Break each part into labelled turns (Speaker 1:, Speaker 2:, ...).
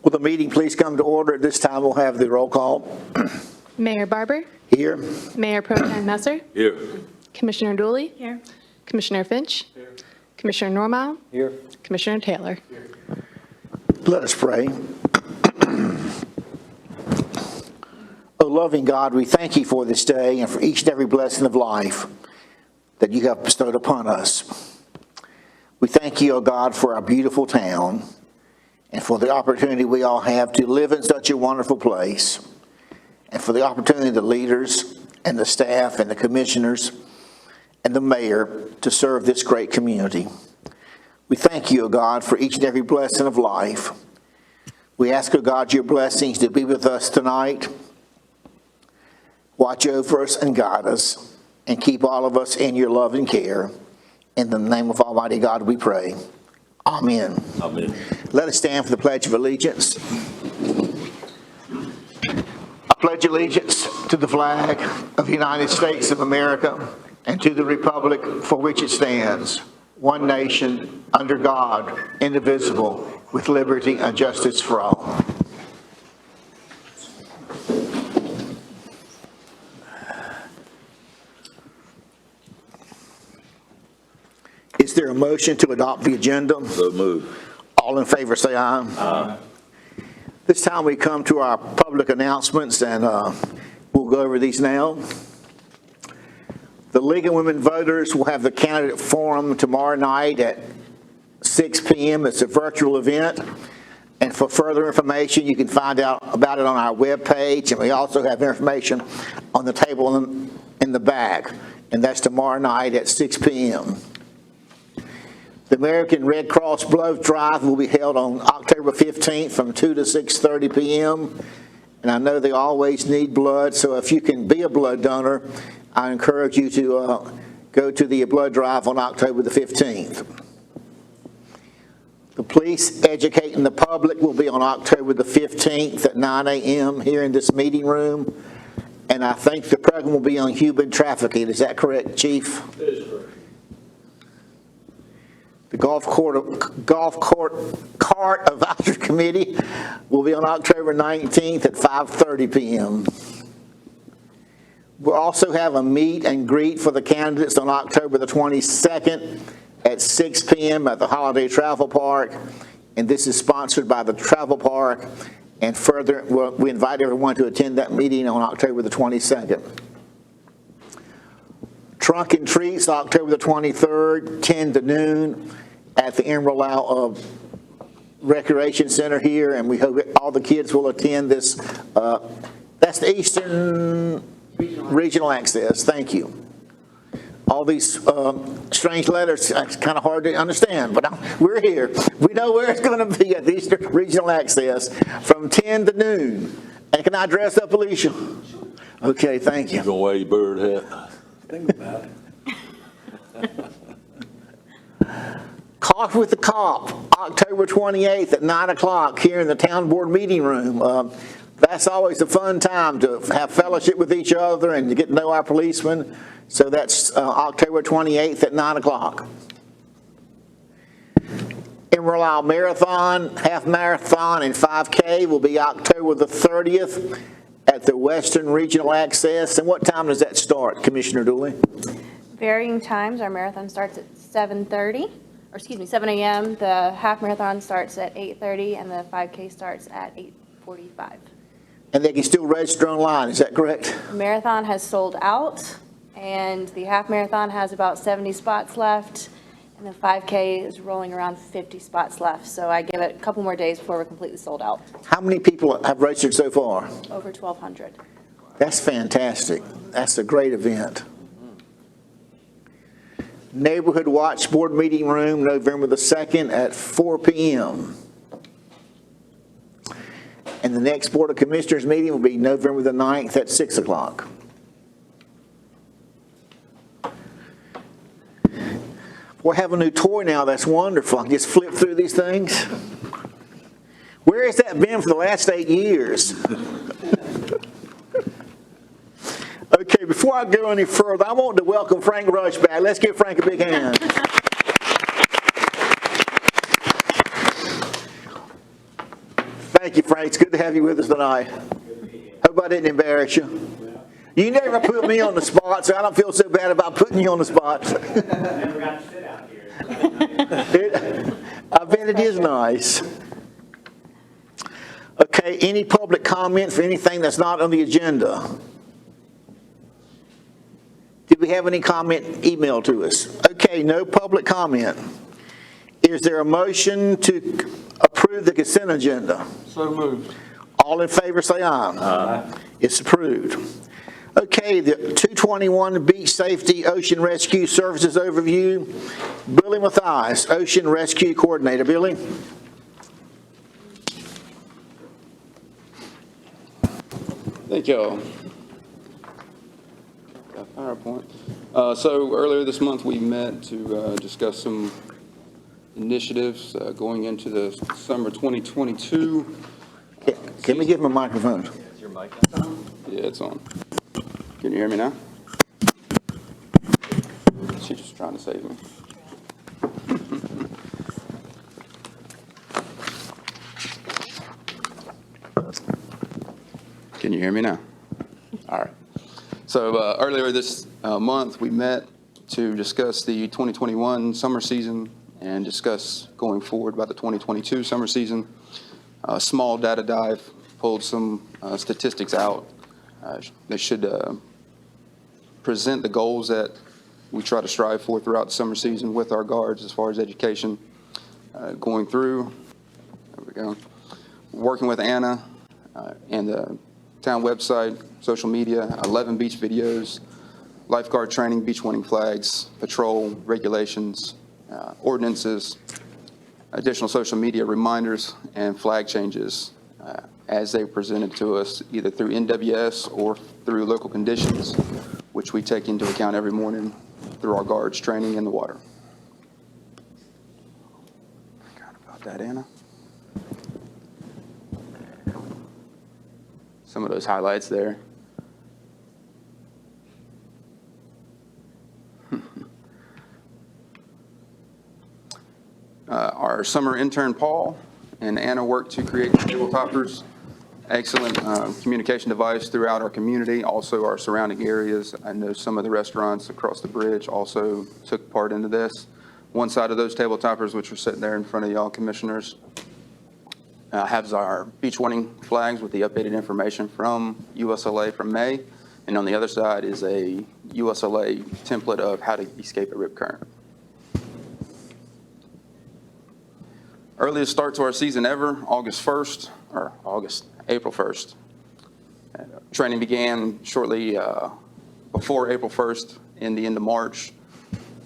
Speaker 1: Will the meeting please come to order? At this time, we'll have the roll call.
Speaker 2: Mayor Barber.
Speaker 1: Here.
Speaker 2: Mayor Pro Tem Messer.
Speaker 3: Here.
Speaker 2: Commissioner Dooley. Here. Commissioner Finch. Here. Commissioner Normile.
Speaker 3: Here.
Speaker 2: Commissioner Taylor.
Speaker 3: Here.
Speaker 1: Let us pray. Oh, loving God, we thank you for this day and for each and every blessing of life that you have bestowed upon us. We thank you, oh God, for our beautiful town and for the opportunity we all have to live in such a wonderful place, and for the opportunity of the leaders and the staff and the commissioners and the mayor to serve this great community. We thank you, O God, for each and every blessing of life. We ask, O God, your blessings to be with us tonight. Watch over us and guide us, and keep all of us in your love and care. In the name of Almighty God we pray. Amen.
Speaker 3: Amen.
Speaker 1: Let us stand for the Pledge of Allegiance. I pledge allegiance to the flag of the United States of America and to the republic for which it stands, one nation, under God, indivisible, with liberty and justice for all. Is there a motion to adopt the agenda?
Speaker 3: So moved.
Speaker 1: All in favor say aye.
Speaker 3: Aye.
Speaker 1: This time we come to our public announcements, and we'll go over these now. The League of Women Voters will have the candidate forum tomorrow night at 6 p.m. It's a virtual event. And for further information, you can find out about it on our webpage. And we also have information on the table in the back. And that's tomorrow night at 6 p.m. The American Red Cross Blood Drive will be held on October 15th from 2 to 6:30 p.m. And I know they always need blood, so if you can be a blood donor, I encourage you to go to the blood drive on October the 15th. The police educating the public will be on October the 15th at 9 a.m. here in this meeting room. And I think the program will be on human trafficking. Is that correct, Chief?
Speaker 3: That is correct.
Speaker 1: The golf cart advisory committee will be on October 19th at 5:30 p.m. We'll also have a meet and greet for the candidates on October the 22nd at 6 p.m. at the Holiday Travel Park. And this is sponsored by the Travel Park. And further, we invite everyone to attend that meeting on October the 22nd. Trunk and Treats, October the 23rd, 10 to noon at the Emerald Isle Recreation Center here, and we hope all the kids will attend this. That's the Eastern Regional Access. Thank you. All these strange letters, it's kind of hard to understand, but we're here. We know where it's going to be at the Eastern Regional Access from 10 to noon. And can I dress up, Alicia? Okay, thank you.
Speaker 3: You gonna wear your bird hat?
Speaker 4: Think about it.
Speaker 1: Coffee with the Cop, October 28th at 9 o'clock here in the town board meeting room. That's always a fun time to have fellowship with each other and to get to know our policemen. So that's October 28th at 9 o'clock. Emerald Isle Marathon, half marathon and 5K will be October the 30th at the Western Regional Access. And what time does that start, Commissioner Dooley?
Speaker 5: Varying times. Our marathon starts at 7 a.m. The half marathon starts at 8:30, and the 5K starts at 8:45.
Speaker 1: And they can still register online, is that correct?
Speaker 5: The marathon has sold out, and the half marathon has about 70 spots left, and the 5K is rolling around 50 spots left. So I give it a couple more days before we're completely sold out.
Speaker 1: How many people have registered so far?
Speaker 5: Over 1,200.
Speaker 1: That's fantastic. That's a great event. Neighborhood Watch Board Meeting Room, November the 2nd at 4 p.m. And the next Board of Commissioners meeting will be November the 9th at 6 o'clock. We have a new toy now. That's wonderful. I can just flip through these things. Where has that been for the last 8 years? Okay, before I go any further, I want to welcome Frank Rush back. Let's give Frank a big hand. Thank you, Frank. It's good to have you with us tonight. Hope I didn't embarrass you. You never put me on the spot, so I don't feel so bad about putting you on the spot.
Speaker 4: Never got to sit out here.
Speaker 1: I bet it is nice. Okay, any public comment for anything that's not on the agenda? Did we have any comment emailed to us? Okay, no public comment. Is there a motion to approve the consent agenda?
Speaker 3: So moved.
Speaker 1: All in favor, say aye. Aye. It's approved. Okay, the 221 Beach Safety Ocean Rescue Services Overview. Billy Mathias, Ocean Rescue Coordinator. Billy?
Speaker 6: Thank y'all. Got PowerPoint. So earlier this month, we met to discuss some initiatives going into the summer 2022.
Speaker 1: Can we give him a microphone?
Speaker 3: Is your mic on?
Speaker 6: Yeah, it's on. Can you hear me now? She's just trying to save me. Can you hear me now? All right. So earlier this month, we met to discuss the 2021 summer season and discuss going forward about the 2022 summer season. A small data dive, pulled some statistics out. They should present the goals that we try to strive for throughout the summer season with our guards as far as education. Going through, there we go, working with Anna and the town website, social media, 11 beach videos, lifeguard training, beach warning flags, patrol regulations, ordinances, additional social media reminders, and flag changes as they presented to us either through NWS or through local conditions, which we take into account every morning through our guards training in the water. Forgot about that, Anna. Some of those highlights there. Our summer intern, Paul, and Anna worked to create table toppers. Excellent communication device throughout our community, also our surrounding areas. I know some of the restaurants across the bridge also took part into this. One side of those table toppers, which are sitting there in front of y'all commissioners, has our beach warning flags with the updated information from USLA from May. And on the other side is a USLA template of how to escape a rip current. Earliest start to our season ever, April 1st. Training began shortly before April 1st in the end of March.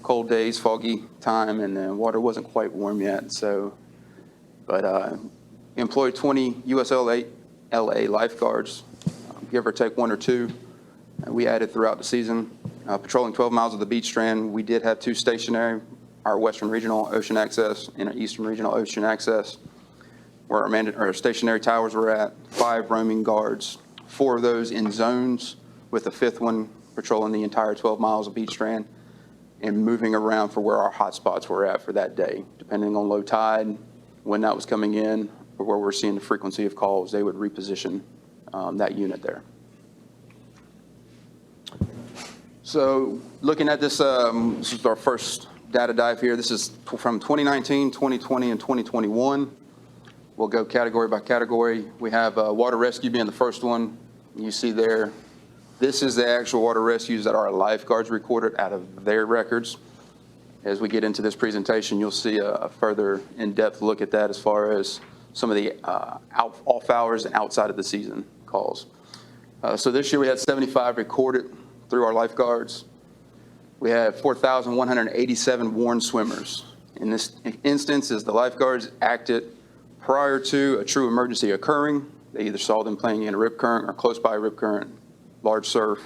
Speaker 6: Cold days, foggy time, and the water wasn't quite warm yet. But employed 20 USLA lifeguards, give or take one or two. We added throughout the season. Patrolling 12 miles of the beach strand, we did have 2 stationary, our Western Regional Ocean Access and our Eastern Regional Ocean Access, where our stationary towers were at, 5 roaming guards, 4 of those in zones, with the 5th one patrolling the entire 12 miles of beach strand and moving around for where our hot spots were at for that day. Depending on low tide, when that was coming in, or where we're seeing the frequency of calls, they would reposition that unit there. So looking at this, this is our first data dive here. This is from 2019, 2020, and 2021. We'll go category by category. We have water rescue being the first one. You see there, this is the actual water rescues that our lifeguards recorded out of their records. As we get into this presentation, you'll see a further in-depth look at that as far as some of the off hours and outside of the season calls. So this year we had 75 recorded through our lifeguards. We have 4,187 warned swimmers. In this instance, as the lifeguards acted prior to a true emergency occurring, they either saw them playing in a rip current or close by a rip current, large surf,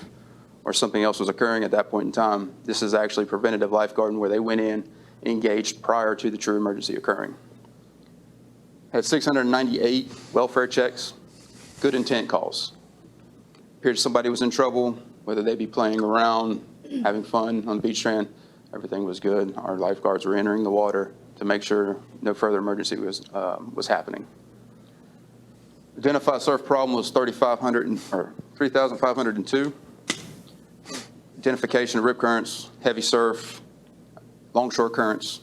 Speaker 6: or something else was occurring at that point in time. This is actually preventative lifeguarding where they went in, engaged prior to the true emergency occurring. Had 698 welfare checks, good intent calls. Appeared somebody was in trouble, whether they be playing around, having fun on the beach strand, everything was good. Our lifeguards were entering the water to make sure no further emergency was happening. Identified surf problem was 3,502. Identification of rip currents, heavy surf, longshore currents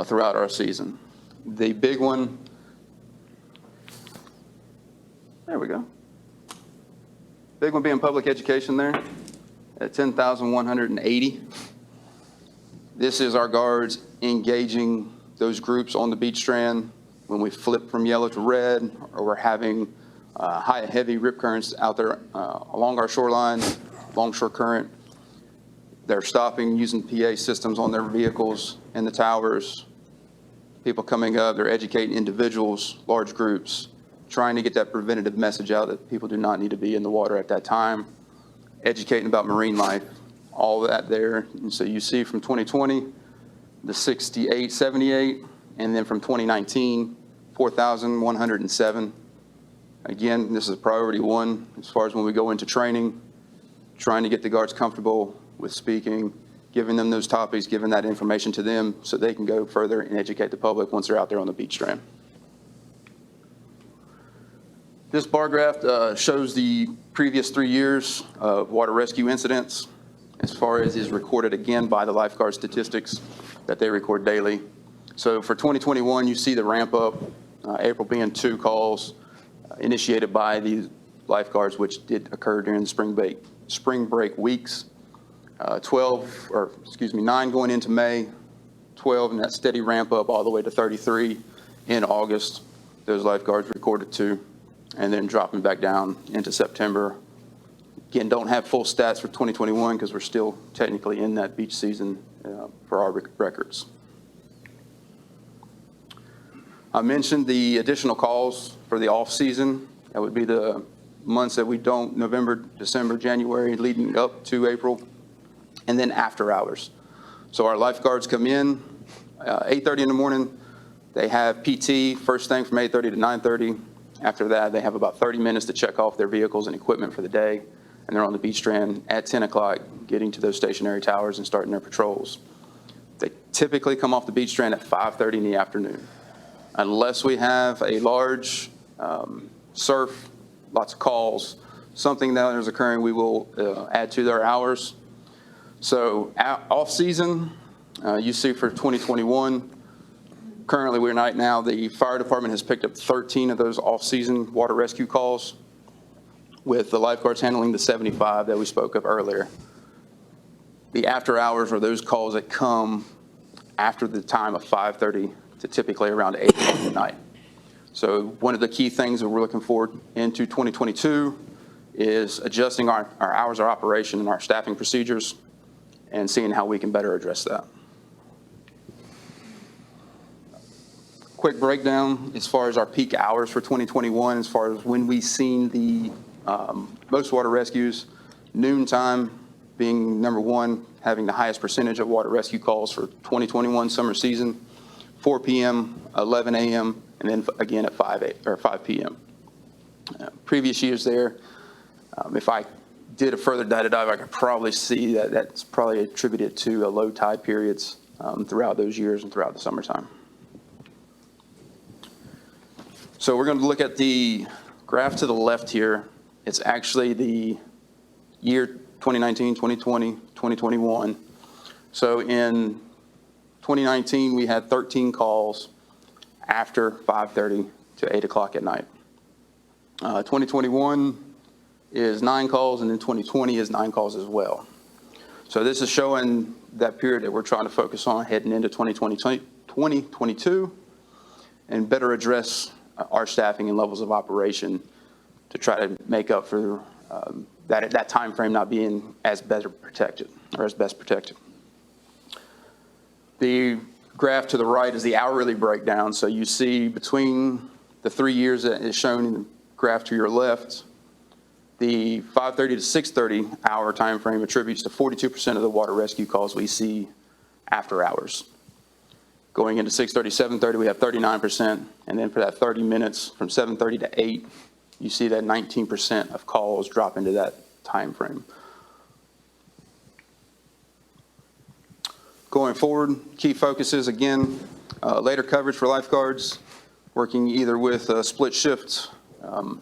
Speaker 6: throughout our season. The big one, there we go. Big one being public education there at 10,180. This is our guards engaging those groups on the beach strand when we flip from yellow to red, or we're having high and heavy rip currents out there along our shoreline, longshore current. They're stopping, using PA systems on their vehicles in the towers. People coming up, they're educating individuals, large groups, trying to get that preventative message out that people do not need to be in the water at that time, educating about marine life, all of that there. And so you see from 2020, the 6878, and then from 2019, 4,107. Again, this is priority one as far as when we go into training, trying to get the guards comfortable with speaking, giving them those topics, giving that information to them so they can go further and educate the public once they're out there on the beach strand. This bar graph shows the previous 3 years of water rescue incidents as far as is recorded again by the lifeguard statistics that they record daily. So for 2021, you see the ramp up, April being 2 calls initiated by the lifeguards, which did occur during the spring break weeks. 9 going into May, 12, and that steady ramp up all the way to 33 in August. Those lifeguards recorded 2, and then dropping back down into September. Again, don't have full stats for 2021 because we're still technically in that beach season for our records. I mentioned the additional calls for the off season. That would be the months that we don't, November, December, January, leading up to April, and then after hours. So our lifeguards come in 8:30 in the morning. They have PT first thing from 8:30 to 9:30. After that, they have about 30 minutes to check off their vehicles and equipment for the day, and they're on the beach strand at 10 o'clock, getting to those stationary towers and starting their patrols. They typically come off the beach strand at 5:30 in the afternoon. Unless we have a large surf, lots of calls, something that is occurring, we will add to their hours. So off season, you see for 2021, currently right now, the fire department has picked up 13 of those off-season water rescue calls, with the lifeguards handling the 75 that we spoke of earlier. The after hours are those calls that come after the time of 5:30 to typically around 8 o'clock at night. So one of the key things that we're looking forward into 2022 is adjusting our hours of operation and our staffing procedures and seeing how we can better address that. Quick breakdown as far as our peak hours for 2021, as far as when we've seen the most water rescues. Noontime being number one, having the highest percentage of water rescue calls for 2021 summer season, 4 p.m., 11 a.m., and then again at 5 p.m. Previous years there, if I did a further data dive, I could probably see that that's probably attributed to low tide periods throughout those years and throughout the summertime. So we're going to look at the graph to the left here. It's actually the year 2019, 2020, 2021. So in 2019, we had 13 calls after 5:30 to 8 o'clock at night. 2021 is 9 calls, and then 2020 is 9 calls as well. So this is showing that period that we're trying to focus on heading into 2022 and better address our staffing and levels of operation to try to make up for that time frame not being as better protected or as best protected. The graph to the right is the hourly breakdown. So you see between the 3 years that is shown in the graph to your left, the 5:30 to 6:30 hour time frame attributes to 42% of the water rescue calls we see after hours. Going into 6:30, 7:30, we have 39%, and then for that 30 minutes from 7:30 to 8, you see that 19% of calls drop into that time frame. Going forward, key focuses, again, later coverage for lifeguards, working either with split shifts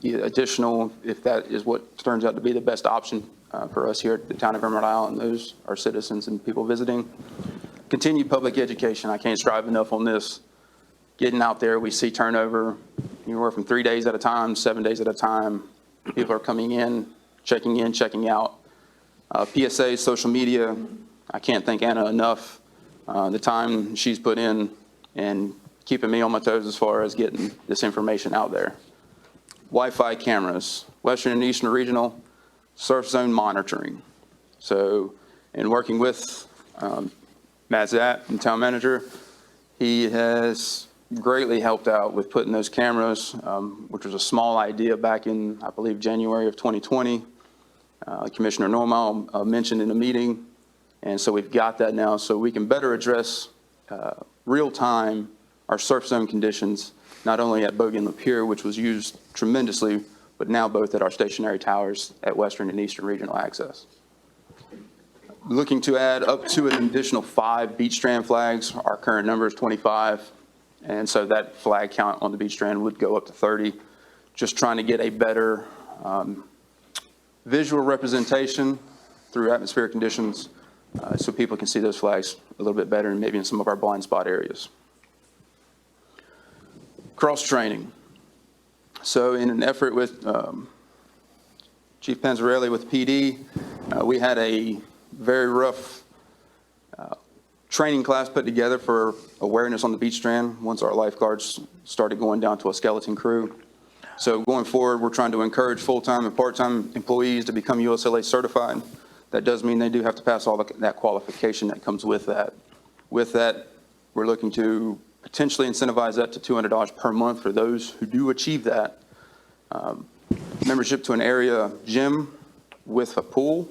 Speaker 6: additional, if that is what turns out to be the best option for us here at the town of Emerald Isle and those our citizens and people visiting. Continued public education. I can't strive enough on this. Getting out there, we see turnover anywhere from 3 days at a time, 7 days at a time. People are coming in, checking out. PSA, social media. I can't thank Anna enough. The time she's put in and keeping me on my toes as far as getting this information out there. Wi-Fi cameras, Western and Eastern Regional, surf zone monitoring. So in working with Matt Zapp, the town manager, he has greatly helped out with putting those cameras, which was a small idea back in, I believe, January of 2020. Commissioner Normal mentioned in a meeting. And so we've got that now so we can better address real time our surf zone conditions, not only at Bogey and Lapeer, which was used tremendously, but now both at our stationary towers at Western and Eastern Regional Access. Looking to add up to an additional 5 beach strand flags. Our current number is 25. And so that flag count on the beach strand would go up to 30. Just trying to get a better visual representation through atmospheric conditions so people can see those flags a little bit better and maybe in some of our blind spot areas. Cross training. So in an effort with Chief Panzarelli with PD, we had a very rough training class put together for awareness on the beach strand once our lifeguards started going down to a skeleton crew. So going forward, we're trying to encourage full-time and part-time employees to become USLA certified. That does mean they do have to pass all that qualification that comes with that. With that, we're looking to potentially incentivize that to $200 per month for those who do achieve that. Membership to an area gym with a pool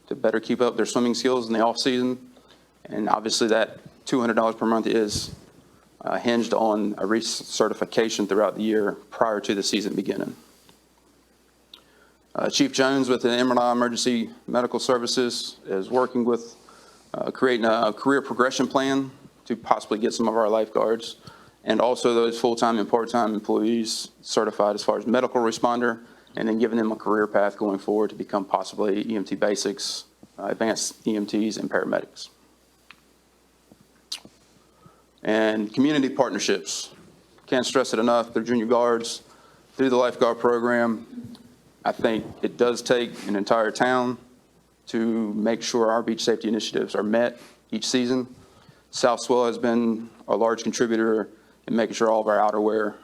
Speaker 6: to better keep up their swimming skills in the off-season. And obviously that $200 per month is hinged on a recertification throughout the year prior to the season beginning. Chief Jones with the Emerald Isle Emergency Medical Services is working with creating a career progression plan to possibly get some of our lifeguards and also those full-time and part-time employees certified as far as medical responder, and then giving them a career path going forward to become possibly EMT basics, advanced EMTs, and paramedics. And community partnerships. Can't stress it enough, they're junior guards. Through the lifeguard program, I think it does take an entire town to make sure our beach safety initiatives are met each season. South Swell has been a large contributor in making sure all of our outerwear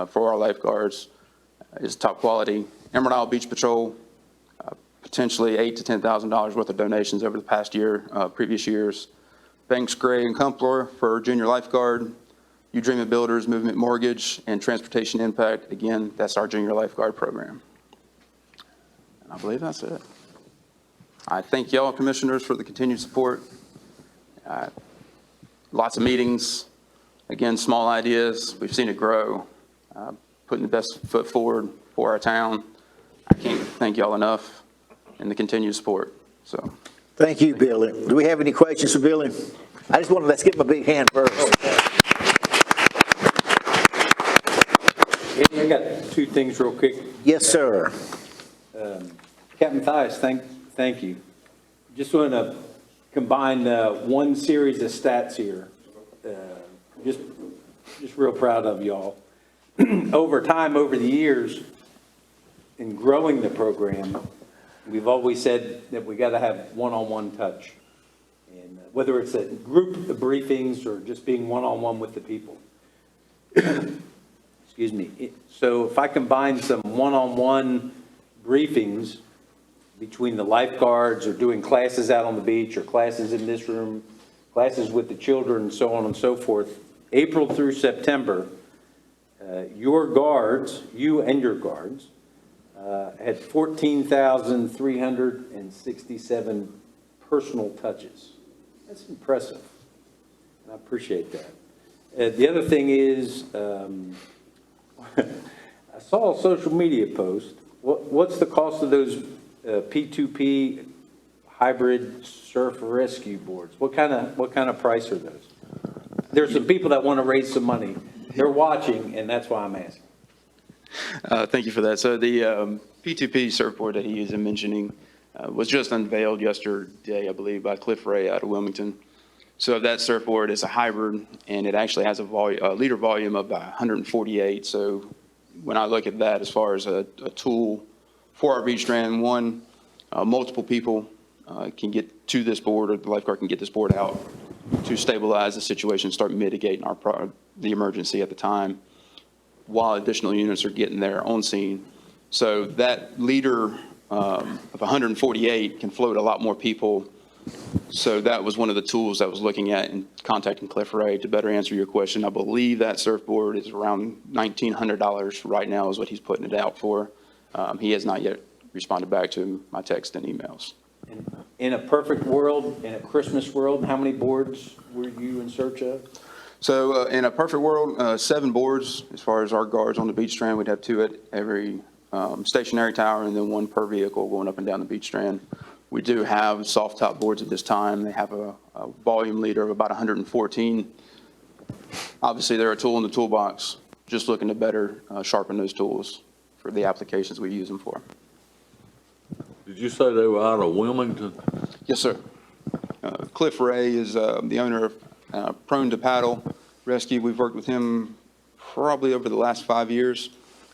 Speaker 6: for our lifeguards is top quality. Emerald Isle Beach Patrol, potentially $8,000 to $10,000 worth of donations over the past year, previous years. Banks, Gray, and Kumpler for junior lifeguard. You Dream of Builders, Movement Mortgage, and Transportation Impact. Again, that's our junior lifeguard program. And I believe that's it. I thank y'all, commissioners, for the continued support. Lots of meetings. Again, small ideas. We've seen it grow. Putting the best foot forward for our town. I can't thank y'all enough and the continued support. So.
Speaker 1: Thank you, Billy. Do we have any questions for Billy? I just let's give him a big hand first.
Speaker 7: I got 2 things real quick.
Speaker 1: Yes, sir.
Speaker 7: Captain Mathias, thank you. Just want to combine one series of stats here. Just real proud of y'all. Over time, over the years, in growing the program, we've always said that we got to have one-on-one touch. And whether it's a group briefings or just being one-on-one with the people. Excuse me. So if I combine some one-on-one briefings between the lifeguards or doing classes out on the beach or classes in this room, classes with the children and so on and so forth, April through September, your guards, you and your guards, had 14,367 personal touches. That's impressive. And I appreciate that. The other thing is, I saw a social media post. What's the cost of those P2P hybrid surf rescue boards? What kind of price are those? There's some people that want to raise some money. They're watching, and that's why I'm asking.
Speaker 6: Thank you for that. So the P2P surfboard that he is mentioning was just unveiled yesterday, I believe, by Cliff Ray out of Wilmington. So that surfboard is a hybrid, and it actually has a liter volume of 148. So when I look at that as far as a tool for our beach strand, one, multiple people can get to this board, or the lifeguard can get this board out to stabilize the situation, start mitigating the emergency at the time, while additional units are getting there on scene. So that liter of 148 can float a lot more people. So that was one of the tools I was looking at in contacting Cliff Ray to better answer your question. I believe that surfboard is around $1,900 right now is what he's putting it out for. He has not yet responded back to my text and emails.
Speaker 7: In a perfect world, in a Christmas world, how many boards were you in search of?
Speaker 6: So in a perfect world, 7 boards as far as our guards on the beach strand. We'd have 2 at every stationary tower and then 1 per vehicle going up and down the beach strand. We do have soft top boards at this time. They have a volume leader of about 114. Obviously, they're a tool in the toolbox, just looking to better sharpen those tools for the applications we use them for.
Speaker 8: Did you say they were out of Wilmington?
Speaker 6: Yes, sir. Cliff Ray is the owner of Prone to Paddle Rescue. We've worked with him probably over the last 5 years.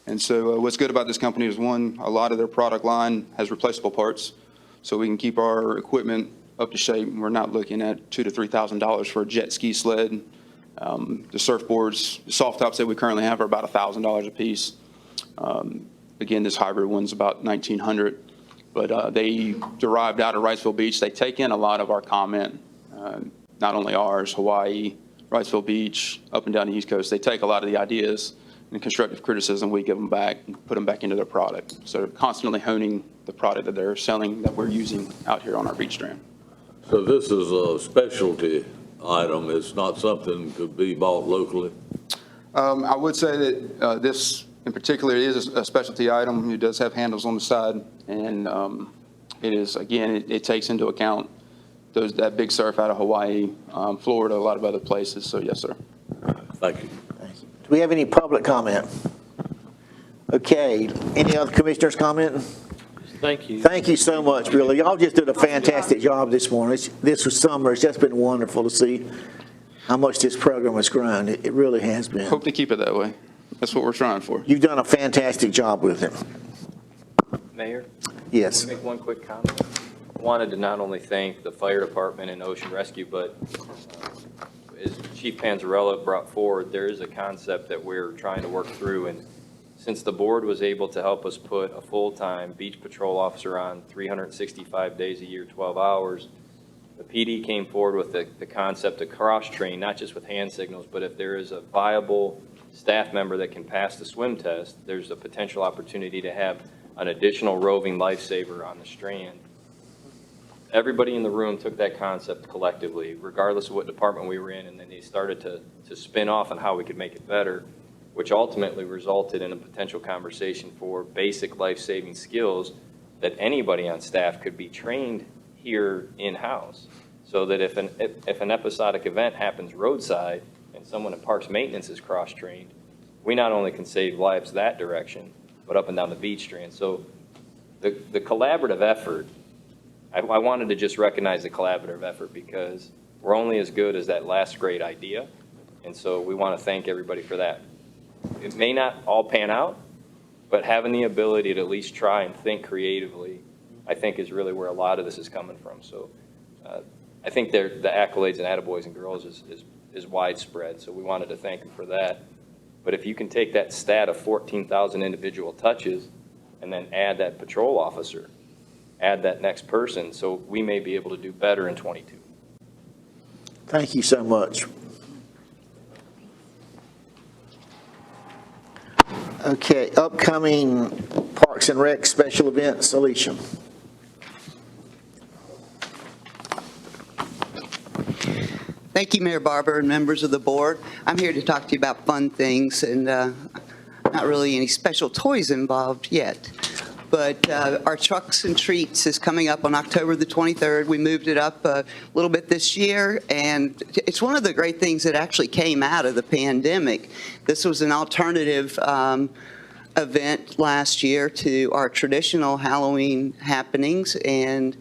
Speaker 6: And so what's good about this company is, one, a lot of their product line has replaceable parts, so we can keep our equipment up to shape. We're not looking at $2,000 to $3,000 for a jet ski sled. The surfboards, the soft tops that we currently have are about $1,000 a piece. Again, this hybrid one's about $1,900. But they derived out of Wrightsville Beach. They take in a lot of our comment, not only ours, Hawaii, Wrightsville Beach, up and down the East Coast. They take a lot of the ideas and constructive criticism we give them back and put them back into their product. So they're constantly honing the product that they're selling, that we're using out here on our beach strand.
Speaker 8: So this is a specialty item. It's not something that could be bought locally?
Speaker 6: I would say that this in particular is a specialty item. It does have handles on the side, and it is, again, it takes into account that big surf out of Hawaii, Florida, a lot of other places. So yes, sir.
Speaker 8: Thank you.
Speaker 1: Do we have any public comment? Okay, any other commissioners comment?
Speaker 3: Thank you.
Speaker 1: Thank you so much, Billy. Y'all just did a fantastic job this morning. This was summer. It's just been wonderful to see how much this program has grown. It really has been.
Speaker 6: Hope to keep it that way. That's what we're trying for.
Speaker 1: You've done a fantastic job with it.
Speaker 9: Mayor?
Speaker 1: Yes.
Speaker 9: Can I make one quick comment? I wanted to not only thank the fire department and Ocean Rescue, but as Chief Panzarella brought forward, there is a concept that we're trying to work through. And since the board was able to help us put a full-time beach patrol officer on 365 days a year, 12 hours, the PD came forward with the concept of cross-train, not just with hand signals, but if there is a viable staff member that can pass the swim test, there's a potential opportunity to have an additional roving lifesaver on the strand. Everybody in the room took that concept collectively, regardless of what department we were in, and then they started to spin off on how we could make it better, which ultimately resulted in a potential conversation for basic life-saving skills that anybody on staff could be trained here in-house, so that if an episodic event happens roadside and someone in parks maintenance is cross-trained, we not only can save lives that direction, but up and down the beach strand. So the collaborative effort, I wanted to just recognize the collaborative effort, because we're only as good as that last great idea. And so we want to thank everybody for that. It may not all pan out, but having the ability to at least try and think creatively, I think, is really where a lot of this is coming from. So I think the accolades and attaboys and girls is widespread. So we wanted to thank them for that. But if you can take that stat of 14,000 individual touches and then add that patrol officer, add that next person, so we may be able to do better in 22.
Speaker 1: Thank you so much. Okay, upcoming Parks and Rec special events, Alicia.
Speaker 10: Thank you, Mayor Barber and members of the board. I'm here to talk to you about fun things, and not really any special toys involved yet. But our Trucks and Treats is coming up on October the 23rd. We moved it up a little bit this year, and it's one of the great things that actually came out of the pandemic. This was an alternative event last year to our traditional Halloween happenings, and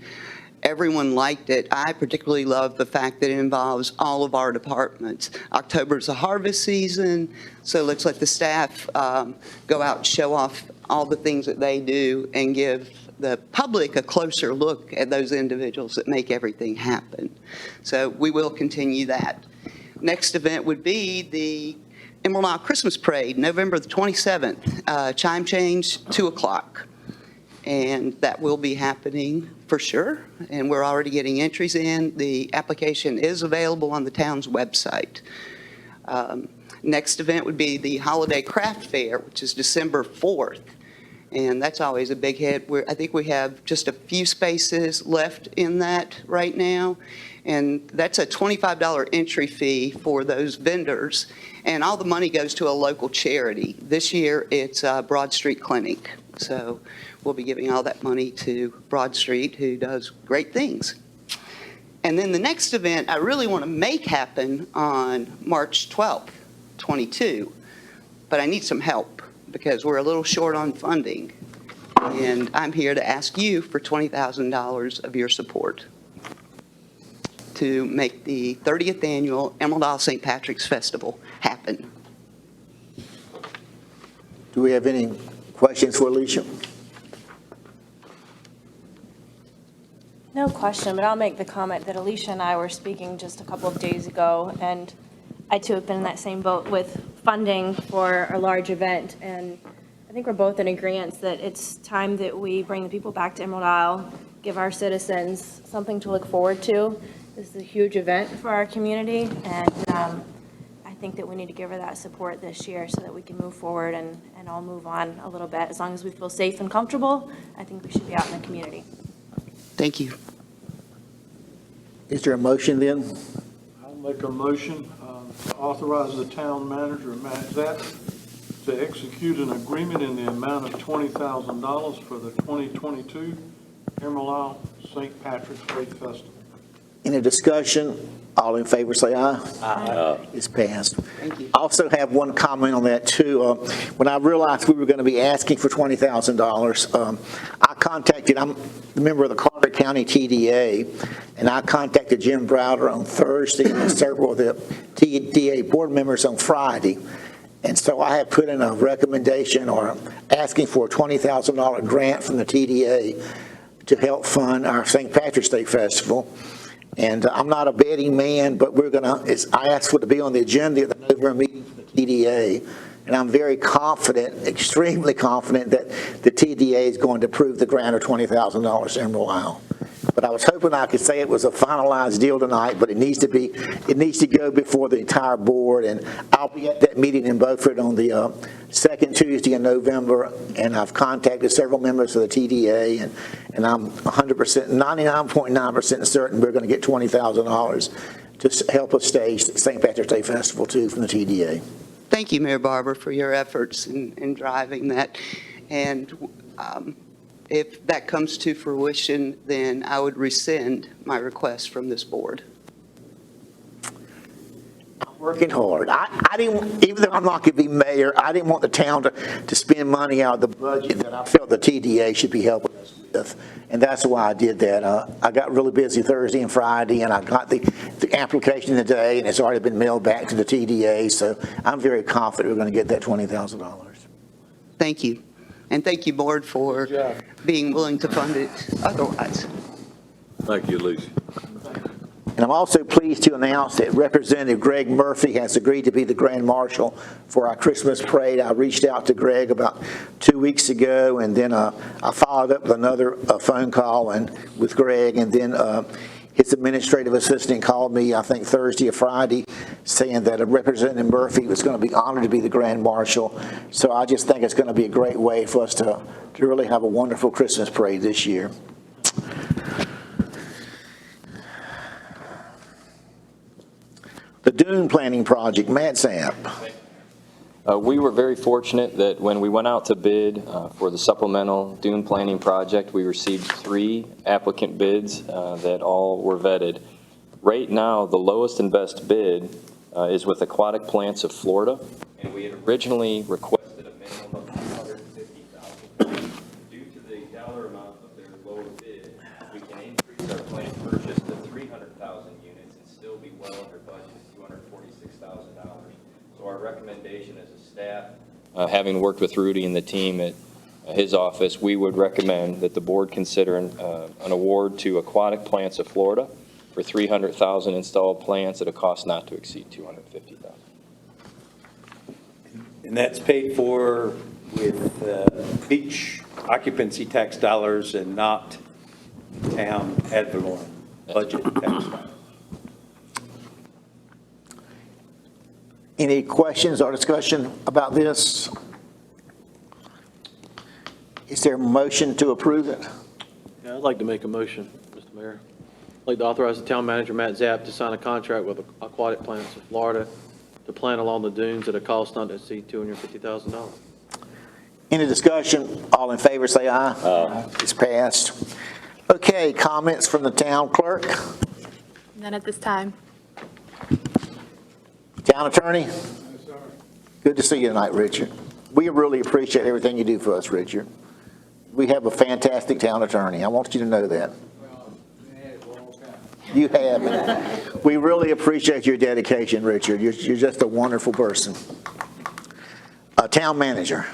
Speaker 10: everyone liked it. I particularly love the fact that it involves all of our departments. October's a harvest season, so let's let the staff go out and show off all the things that they do and give the public a closer look at those individuals that make everything happen. So we will continue that. Next event would be the Emerald Isle Christmas Parade, November the 27th, chime change, 2 o'clock. And that will be happening for sure, and we're already getting entries in. The application is available on the town's website. Next event would be the Holiday Craft Fair, which is December 4th, and that's always a big hit. I think we have just a few spaces left in that right now, and that's a $25 entry fee for those vendors, and all the money goes to a local charity. This year, it's Broad Street Clinic, so we'll be giving all that money to Broad Street, who does great things. And then the next event I really want to make happen on March 12th, 22, but I need some help because we're a little short on funding. And I'm here to ask you for $20,000 of your support to make the 30th annual Emerald Isle St. Patrick's Festival happen.
Speaker 1: Do we have any questions for Alicia?
Speaker 5: No question, but I'll make the comment that Alicia and I were speaking just a couple of days ago, and I too have been in that same boat with funding for a large event, and I think we're both in agreement that it's time that we bring the people back to Emerald Isle, give our citizens something to look forward to. This is a huge event for our community, and I think that we need to give her that support this year so that we can move forward and all move on a little bit. As long as we feel safe and comfortable, I think we should be out in the community.
Speaker 10: Thank you.
Speaker 1: Is there a motion then?
Speaker 3: I'll make a motion to authorize the town manager, Matt Zapp, to execute an agreement in the amount of $20,000 for the 2022 Emerald Isle St. Patrick's Day Festival.
Speaker 1: Any discussion? All in favor, say aye. Aye. It's passed.
Speaker 10: Thank you.
Speaker 1: I also have one comment on that, too. When I realized we were going to be asking for $20,000, I contacted, I'm a member of the Carter County TDA, and I contacted Jim Browder on Thursday and several of the TDA board members on Friday. And so I have put in a recommendation or asking for a $20,000 grant from the TDA to help fund our St. Patrick's Day Festival. And I'm not a betting man, but I asked for it to be on the agenda at the November meeting for the TDA. And I'm very confident, extremely confident, that the TDA is going to approve the grant of $20,000 to Emerald Isle. But I was hoping I could say it was a finalized deal tonight, but it needs to go before the entire board. And I'll be at that meeting in Beaufort on the second Tuesday in November. And I've contacted several members of the TDA, and I'm 99.9% certain we're going to get $20,000 to help us stage the St. Patrick's Day Festival too from the TDA.
Speaker 10: Thank you, Mayor Barber, for your efforts in driving that. And if that comes to fruition, then I would rescind my request from this board.
Speaker 1: I'm working hard. I didn't, even though I'm not going to be mayor, I didn't want the town to spend money out of the budget that I felt the TDA should be helping us with. And that's why I did that. I got really busy Thursday and Friday, and I got the application today, and it's already been mailed back to the TDA. So I'm very confident we're going to get that $20,000.
Speaker 10: Thank you. And thank you, board, for being willing to fund it otherwise.
Speaker 8: Thank you, Alicia.
Speaker 1: And I'm also pleased to announce that Representative Greg Murphy has agreed to be the Grand Marshal for our Christmas parade. I reached out to Greg about 2 weeks ago, and then I followed up with another phone call with Greg, and then his administrative assistant called me, I think Thursday or Friday, saying that Representative Murphy was going to be honored to be the Grand Marshal. So I just think it's going to be a great way for us to really have a wonderful Christmas parade this year. The dune planting project, Matt Zapp.
Speaker 9: We were very fortunate that when we went out to bid for the supplemental dune planting project, we received 3 applicant bids that all were vetted. Right now, the lowest and best bid is with Aquatic Plants of Florida, and we had originally requested a minimum of dollar amount of their lower bid, we can increase our planned purchase to 300,000 units and still be well under budget at $246,000. So our recommendation as a staff, having worked with Rudy and the team at his office, we would recommend that the board consider an award to Aquatic Plants of Florida for 300,000 installed plants at a cost not to exceed 250,000.
Speaker 7: And that's paid for with beach occupancy tax dollars and not town ad valorem budget tax dollars.
Speaker 1: Any questions or discussion about this? Is there a motion to approve it?
Speaker 11: Yeah, I'd like to make a motion, Mr. Mayor. I'd like to authorize the town manager, Matt Zapp, to sign a contract with Aquatic Plants of Florida to plant along the dunes at a cost not to exceed $250,000.
Speaker 1: Any discussion? All in favor, say aye. Aye. It's passed. Okay, comments from the town clerk?
Speaker 2: None at this time.
Speaker 1: Town attorney? Good to see you tonight, Richard. We really appreciate everything you do for us, Richard. We have a fantastic town attorney. I want you to know that. You have. We really appreciate your dedication, Richard. You're just a wonderful person. Town manager.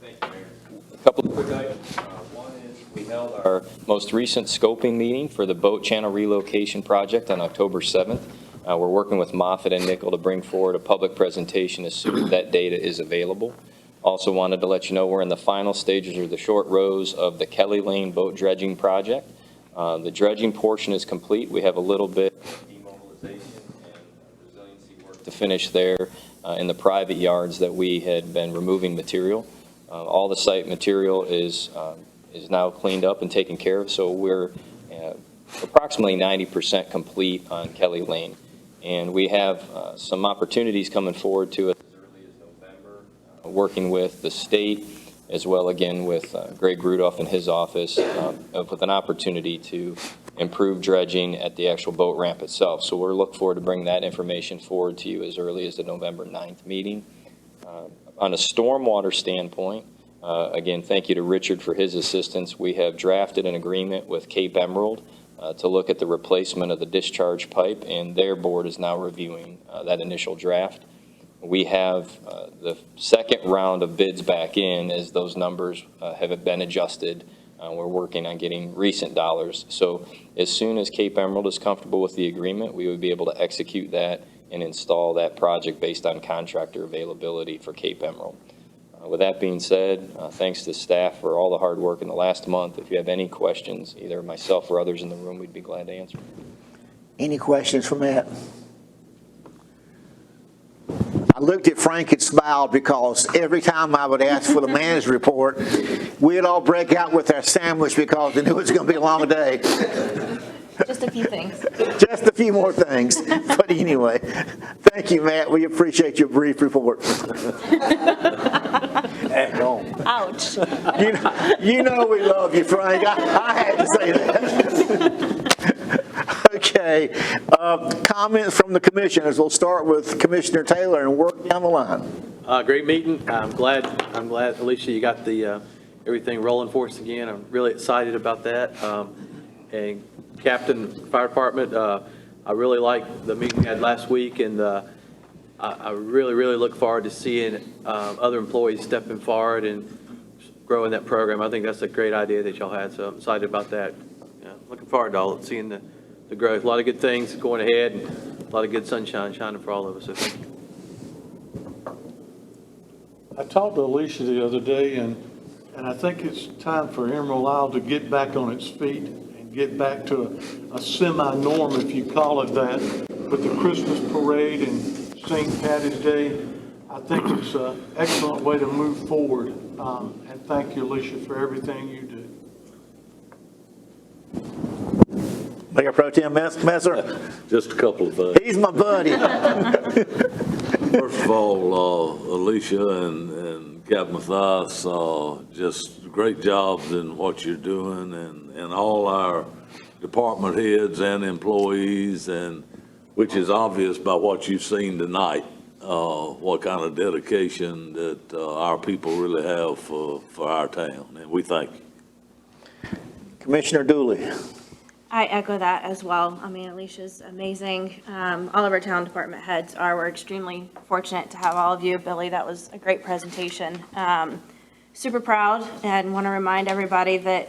Speaker 9: Thank you, Mayor. A couple of quick items. One is we held our most recent scoping meeting for the boat channel relocation project on October 7th. We're working with Moffitt and Nickel to bring forward a public presentation as soon as that data is available. Also wanted to let you know we're in the final stages of the short rows of the Kelly Lane boat dredging project. The dredging portion is complete. We have a little bit of demobilization and resiliency work to finish there in the private yards that we had been removing material. All the site material is now cleaned up and taken care of, so we're approximately 90% complete on Kelly Lane. And we have some opportunities coming forward to us as early as November, working with the state, as well again with Greg Rudolph and his office, with an opportunity to improve dredging at the actual boat ramp itself. So we're looking forward to bring that information forward to you as early as the November 9th meeting. On a stormwater standpoint, again, thank you to Richard for his assistance. We have drafted an agreement with Cape Emerald to look at the replacement of the discharge pipe, and their board is now reviewing that initial draft. We have the second round of bids back in as those numbers have been adjusted. We're working on getting recent dollars. So as soon as Cape Emerald is comfortable with the agreement, we would be able to execute that and install that project based on contractor availability for Cape Emerald. With that being said, thanks to staff for all the hard work in the last month. If you have any questions, either myself or others in the room, we'd be glad to answer.
Speaker 1: Any questions for Matt? I looked at Frank and smiled because every time I would ask for the manager's report, we'd all break out with our sandwich because we knew it was going to be a long day.
Speaker 5: Just a few things.
Speaker 1: Just a few more things. But anyway, thank you, Matt. We appreciate your brief report.
Speaker 5: Ouch.
Speaker 1: You know we love you, Frank. I had to say that. Okay. Comments from the commissioners. We'll start with Commissioner Taylor and work down the line.
Speaker 11: Great meeting. I'm glad, Alicia, you got the everything rolling for us again. I'm really excited about that. And Captain, Fire Department, I really liked the meeting we had last week, and I really, really look forward to seeing other employees stepping forward and growing that program. I think that's a great idea that y'all had, so I'm excited about that. Yeah, looking forward to seeing the growth. A lot of good things going ahead, and a lot of good sunshine shining for all of us, so thank you.
Speaker 3: I talked to Alicia the other day, and I think it's time for Emerald Isle to get back on its feet and get back to a semi-norm, if you call it that, with the Christmas parade and St. Patty's Day. I think it's an excellent way to move forward. And thank you, Alicia, for everything you do.
Speaker 1: Mayor Pro Tem Messer?
Speaker 8: Just a couple of things.
Speaker 1: He's my buddy.
Speaker 8: First of all, Alicia and Captain Mathias, just great jobs in what you're doing, and all our department heads and employees, and which is obvious by what you've seen tonight, what kind of dedication that our people really have for our town, and we thank you.
Speaker 1: Commissioner Dooley.
Speaker 5: I echo that as well. I mean, Alicia's amazing. All of our town department heads are. We're extremely fortunate to have all of you. Billy, that was a great presentation. Super proud and want to remind everybody that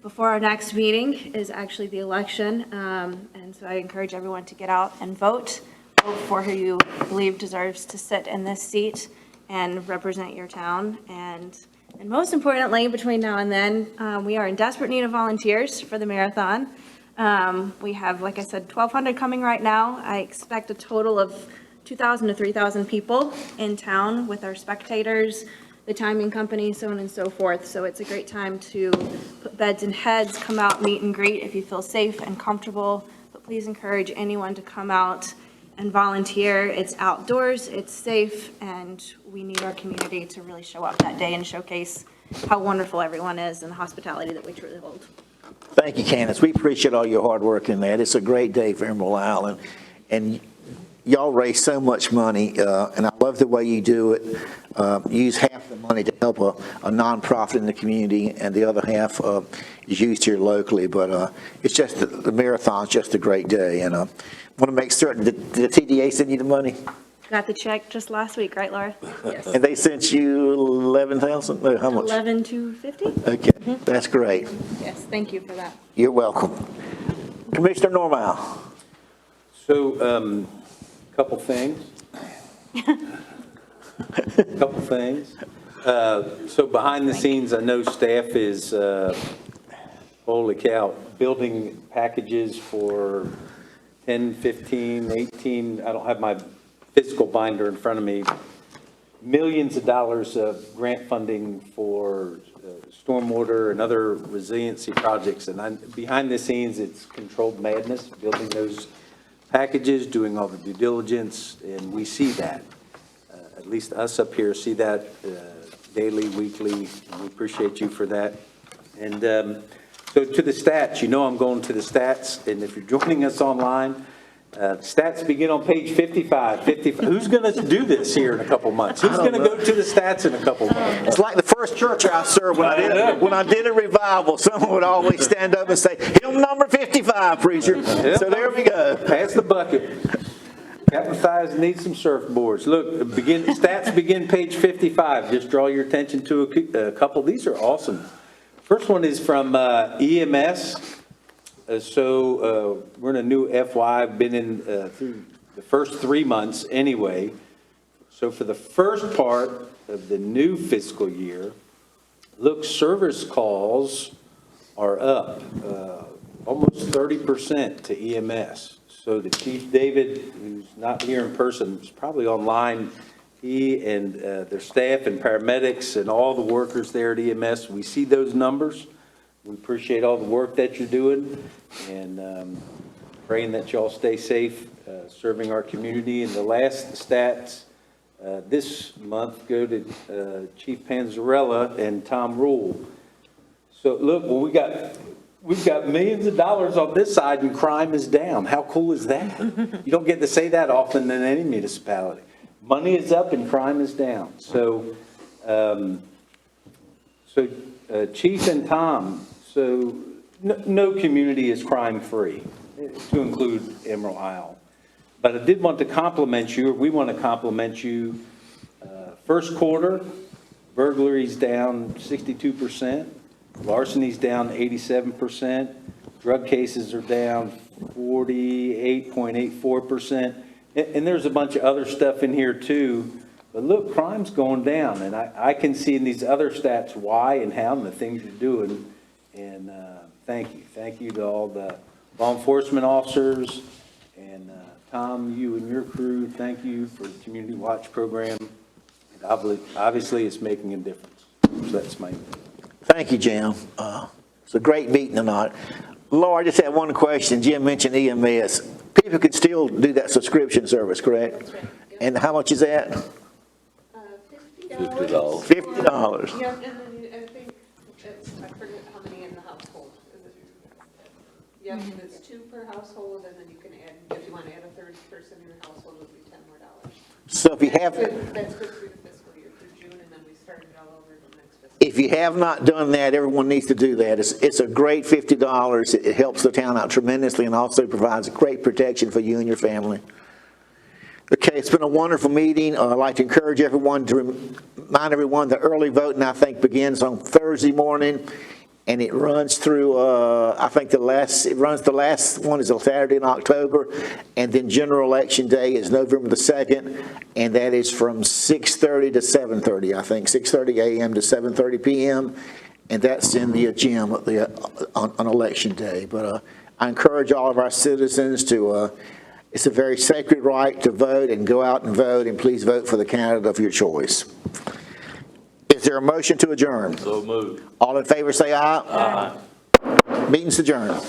Speaker 5: before our next meeting is actually the election. And so I encourage everyone to get out and vote for who you believe deserves to sit in this seat and represent your town. And most importantly, between now and then, we are in desperate need of volunteers for the marathon. We have, like I said, 1,200 coming right now. I expect a total of 2,000 to 3,000 people in town with our spectators, the timing company, so on and so forth. So it's a great time to put beds in heads, come out, meet and greet if you feel safe and comfortable. But please encourage anyone to come out and volunteer. It's outdoors, it's safe, and we need our community to really show up that day and showcase how wonderful everyone is and the hospitality that we truly hold.
Speaker 1: Thank you, Candace. We appreciate all your hard work in that. It's a great day for Emerald Island. And y'all raise so much money, and I love the way you do it. You use half the money to help a nonprofit in the community, and the other half is used here locally. But it's just, the marathon's just a great day. And I want to make certain, did the TDA send you the money?
Speaker 5: Got the check just last week, right, Laura? Yes.
Speaker 1: And they sent you 11,000? No, how much?
Speaker 5: 11,250?
Speaker 1: Okay, that's great.
Speaker 5: Yes, thank you for that.
Speaker 1: You're welcome. Commissioner Normal.
Speaker 7: So, couple things. Couple things. So behind the scenes, I know staff is, holy cow, building packages for 10, 15, 18, I don't have my physical binder in front of me, millions of dollars of grant funding for stormwater and other resiliency projects. And behind the scenes, it's controlled madness, building those packages, doing all the due diligence, and we see that. At least us up here see that daily, weekly. We appreciate you for that. And so to the stats, you know I'm going to the stats, and if you're joining us online, stats begin on page 55. Who's going to do this here in a couple months? Who's going to go to the stats in a couple months?
Speaker 1: It's like the first church I served when I did a revival. Someone would always stand up and say, "Hymn number 55, preacher." Yep. So there we go.
Speaker 7: Pass the bucket. Captain Thighs needs some surfboards. Look, stats begin page 55. Just draw your attention to a couple. These are awesome. First one is from EMS. So we're in a new FY. I've been in through the first 3 months anyway. So for the first part of the new fiscal year, look, service calls are up almost 30% to EMS. So the Chief David, who's not here in person, is probably online. He and their staff and paramedics and all the workers there at EMS, we see those numbers. We appreciate all the work that you're doing, and praying that y'all stay safe, serving our community. And the last stats this month go to Chief Panzarella and Tom Rule. So look, well, we've got millions of dollars on this side, and crime is down. How cool is that? You don't get to say that often in any municipality. Money is up and crime is down. So, Chief and Tom, so no community is crime-free, to include Emerald Isle. But I did want to compliment you, or we want to compliment you. First quarter, burglaries down 62%, larcenies down 87%, drug cases are down 48.84%. And there's a bunch of other stuff in here too. But look, crime's going down, and I can see in these other stats why and how and the things you're doing. And thank you. Thank you to all the law enforcement officers. And Tom, you and your crew, thank you for the Community Watch program. And obviously, it's making a difference. So that's my...
Speaker 1: Thank you, Jim. It's a great meeting tonight. Laura, I just had one question. Jim mentioned EMS. People could still do that subscription service, correct?
Speaker 12: That's right. Yep.
Speaker 1: And how much is that?
Speaker 12: $50.
Speaker 1: $50.
Speaker 12: Yeah, and then I think it's, I forget how many in the household. Is it? Yep, it's 2 per household, and then you can add, if you want to add a third person in your household, it would be $10 more.
Speaker 1: So if you have...
Speaker 12: That's good through the fiscal year, through June, and then we start it all over the next fiscal
Speaker 1: If you have not done that, everyone needs to do that. It's a great $50. It helps the town out tremendously and also provides great protection for you and your family. Okay, it's been a wonderful meeting. I'd like to encourage everyone to remind everyone the early voting, I think, begins on Thursday morning, and it runs through, I think the last one is a Saturday in October, and then general election day is November the 2nd, and that is from 6:30 to 7:30, I think, 6:30 a.m. to 7:30 p.m., and that's in the gym on election day. But I encourage all of our citizens to, it's a very sacred right to vote, and go out and vote, and please vote for the candidate of your choice. Is there a motion to adjourn?
Speaker 8: So moved.
Speaker 1: All in favor say aye. Aye. Meeting's adjourned.